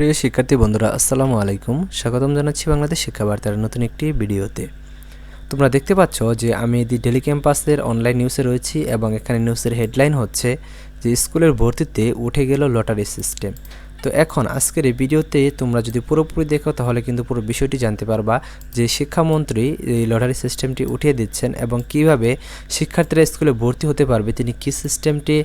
প্রিয় শিক্ষার্থী বন্ধুরা, আসসালামু আলাইকুম। স্বাগতম জানাচ্ছি বাংলাদেশ শিক্ষা বার্তার নতুন একটি ভিডিওতে। তোমরা দেখতে পাচ্ছ যে আমি দি ডেলি ক্যাম্পাসের অনলাইন নিউজে রয়েছি এবং এখানে নিউজের হেডলাইন হচ্ছে যে স্কুলের ভর্তিতে উঠে গেল লটারি সিস্টেম। তো এখন আজকের এই ভিডিওতে তোমরা যদি পুরোপুরি দেখো তাহলে কিন্তু পুরো বিষয়টি জানতে পারবা যে শিক্ষামন্ত্রী এই লটারি সিস্টেমটি উঠিয়ে দিচ্ছেন এবং কিভাবে শিক্ষার্থীরা স্কুলে ভর্তি হতে পারবে, তিনি কী সিস্টেমটি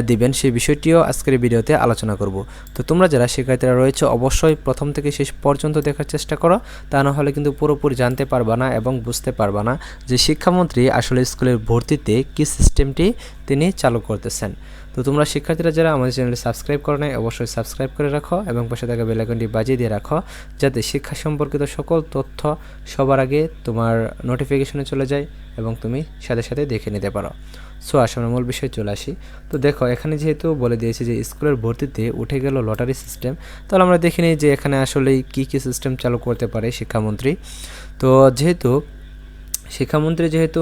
দিবেন সেই বিষয়টিও আজকের এই ভিডিওতে আলোচনা করব। তো তোমরা যারা শিক্ষার্থীরা রয়েছে অবশ্যই প্রথম থেকে শেষ পর্যন্ত দেখার চেষ্টা করো, তা না হলে কিন্তু পুরোপুরি জানতে পারবা না এবং বুঝতে পারবা না যে শিক্ষামন্ত্রী আসলে স্কুলের ভর্তিতে কী সিস্টেমটি তিনি চালু করতেছেন। তো তোমরা শিক্ষার্থীরা যারা আমাদের চ্যানেলটি সাবস্ক্রাইব করো নাই অবশ্যই সাবস্ক্রাইব করে রাখো এবং পাশে থাকা বেল আইকনটি বাজিয়ে দিয়ে রাখো, যাতে শিক্ষা সম্পর্কিত সকল তথ্য সবার আগে তোমার নোটিফিকেশনে চলে যায় এবং তুমি সাথে সাথে দেখে নিতে পারো। সো আসলে মূল বিষয়ে চলে আসি। তো দেখো, এখানে যেহেতু বলে দিয়েছে যে স্কুলের ভর্তিতে উঠে গেল লটারি সিস্টেম, তাহলে আমরা দেখে নিই যে এখানে আসলে কী কী সিস্টেম চালু করতে পারে শিক্ষামন্ত্রী। তো শিক্ষামন্ত্রী যেহেতু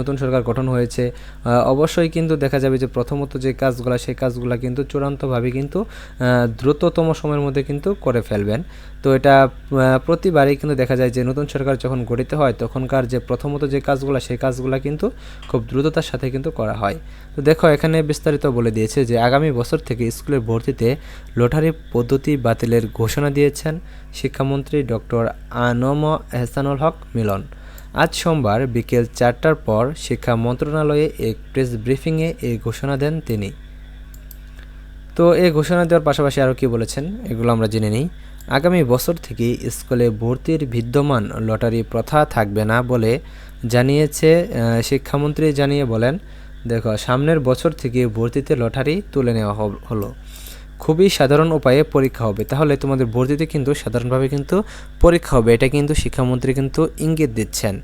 নতুন সরকার গঠন হয়েছে, অবশ্যই কিন্তু দেখা যাবে যে প্রথমত যে কাজগুলো সেই কাজগুলো কিন্তু চূড়ান্তভাবে কিন্তু দ্রুততম সময়ের মধ্যে কিন্তু করে ফেলবেন। তো এটা প্রতিবারই কিন্তু দেখা যায় যে নতুন সরকার যখন গঠিত হয় তখনকার যে প্রথমত যে কাজগুলো সেই কাজগুলো কিন্তু খুব দ্রুততার সাথে কিন্তু করা হয়। তো দেখো, এখানে বিস্তারিত বলে দিয়েছে যে আগামী বছর থেকে স্কুলের ভর্তিতে লটারি পদ্ধতি বাতিলের ঘোষণা দিয়েছেন শিক্ষামন্ত্রী ডক্টর আনম এহসানুল হক মিলন। আজ সোমবার বিকেল 4টার পর শিক্ষা মন্ত্রণালয়ে এক প্রেস ব্রিফিংয়ে এই ঘোষণা দেন তিনি। তো এই ঘোষণা দেওয়ার পাশাপাশি আরও কী বলেছেন এগুলো আমরা জেনে নিই। আগামী বছর থেকে স্কুলে ভর্তির বিদ্যমান লটারি প্রথা থাকবে না বলে জানিয়েছে শিক্ষামন্ত্রী। জানিয়ে বলেন, দেখো, সামনের বছর থেকে ভর্তিতে লটারি তুলে নেওয়া হলো। খুবই সাধারণ উপায়ে পরীক্ষা হবে, তাহলে তোমাদের ভর্তিতে কিন্তু সাধারণভাবে কিন্তু পরীক্ষা হবে, এটা কিন্তু শিক্ষামন্ত্রী কিন্তু ইঙ্গিত দিচ্ছেন।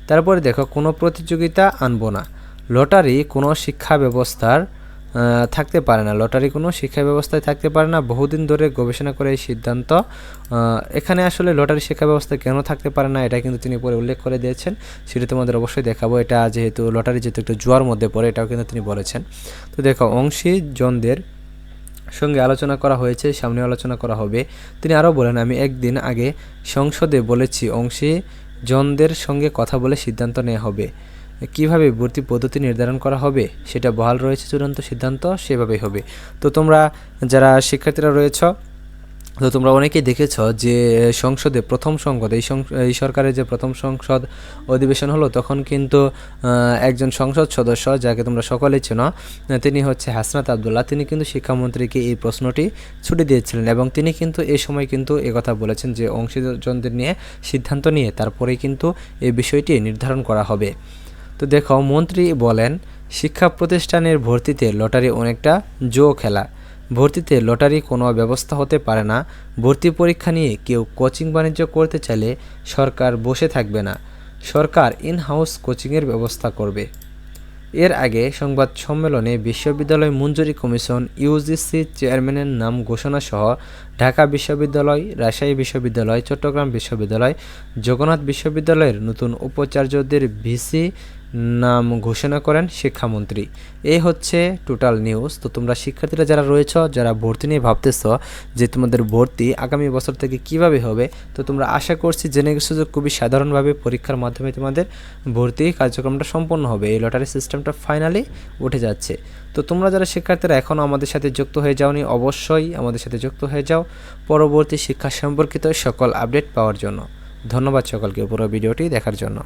তারপরে দেখো, কোনো প্রতিযোগিতা আনবো না, লটারি কোনো শিক্ষা ব্যবস্থার থাকতে পারে না, লটারি কোনো শিক্ষা ব্যবস্থায় থাকতে পারে না। বহুদিন ধরে গবেষণা করে এই সিদ্ধান্ত। এখানে আসলে লটারি শিক্ষা ব্যবস্থা কেন থাকতে পারে না এটা কিন্তু তিনি পরে উল্লেখ করে দিয়েছেন, সেটা তোমাদের অবশ্যই দেখাবো। এটা যেহেতু লটারি যেহেতু একটু জুয়ার মধ্যে পড়ে, এটাও কিন্তু তিনি বলেছেন। তো দেখো, অংশীজনদের সঙ্গে আলোচনা করা হয়েছে, সামনে আলোচনা করা হবে। তিনি আরও বলেন, আমি একদিন আগে সংসদে বলেছি অংশীজনদের সঙ্গে কথা বলে সিদ্ধান্ত নেওয়া হবে। কিভাবে ভর্তি পদ্ধতি নির্ধারণ করা হবে সেটা বহাল রয়েছে, চূড়ান্ত সিদ্ধান্ত সেভাবেই হবে। তো তোমরা যারা শিক্ষার্থীরা রয়েছ, তো তোমরা অনেকেই দেখেছ যে সংসদে প্রথম সংসদ এই সরকারের যে প্রথম সংসদ অধিবেশন হলো তখন কিন্তু একজন সংসদ সদস্য যাকে তোমরা সকলেই চেনো, তিনি হচ্ছে হাসনাত আবদুল্লাহ, তিনি কিন্তু শিক্ষামন্ত্রীকে এই প্রশ্নটি ছুটে দিয়েছিলেন এবং তিনি কিন্তু এই সময় কিন্তু একথা বলেছেন যে অংশীজনদের নিয়ে সিদ্ধান্ত নিয়ে তারপরেই কিন্তু এই বিষয়টি নির্ধারণ করা হবে। তো দেখো, মন্ত্রী বলেন, শিক্ষা প্রতিষ্ঠানের ভর্তিতে লটারি অনেকটা জুয়া খেলা, ভর্তিতে লটারি কোনো ব্যবস্থা হতে পারে না। ভর্তি পরীক্ষা নিয়ে কেউ কোচিং বাণিজ্য করতে চাইলে সরকার বসে থাকবে না, সরকার ইন হাউস কোচিংয়ের ব্যবস্থা করবে। এর আগে সংবাদ সম্মেলনে বিশ্ববিদ্যালয় মঞ্জুরি কমিশন ইউজিসি চেয়ারম্যানের নাম ঘোষণা সহ ঢাকা বিশ্ববিদ্যালয়, রাজশাহী বিশ্ববিদ্যালয়, চট্টগ্রাম বিশ্ববিদ্যালয়, জগন্নাথ বিশ্ববিদ্যালয়ের নতুন উপাচার্যদের ভিসি নাম ঘোষণা করেন শিক্ষামন্ত্রী। এই হচ্ছে টোটাল নিউজ। তো তোমরা শিক্ষার্থীরা যারা রয়েছ, যারা ভর্তি নিয়ে ভাবতেছ যে তোমাদের ভর্তি আগামী বছর থেকে কিভাবে হবে, তো তোমরা আশা করছি জেনে গেছো যে খুবই সাধারণভাবে পরীক্ষার মাধ্যমে তোমাদের ভর্তি কার্যক্রমটা সম্পন্ন হবে। এই লটারি সিস্টেমটা ফাইনালি উঠে যাচ্ছে। তো তোমরা যারা শিক্ষার্থীরা এখনও আমাদের সাথে যুক্ত হয়ে যাওনি, অবশ্যই আমাদের সাথে যুক্ত হয়ে যাও পরবর্তী শিক্ষা সম্পর্কিত সকল আপডেট পাওয়ার জন্য। ধন্যবাদ সকলকে পুরো ভিডিওটি দেখার জন্য।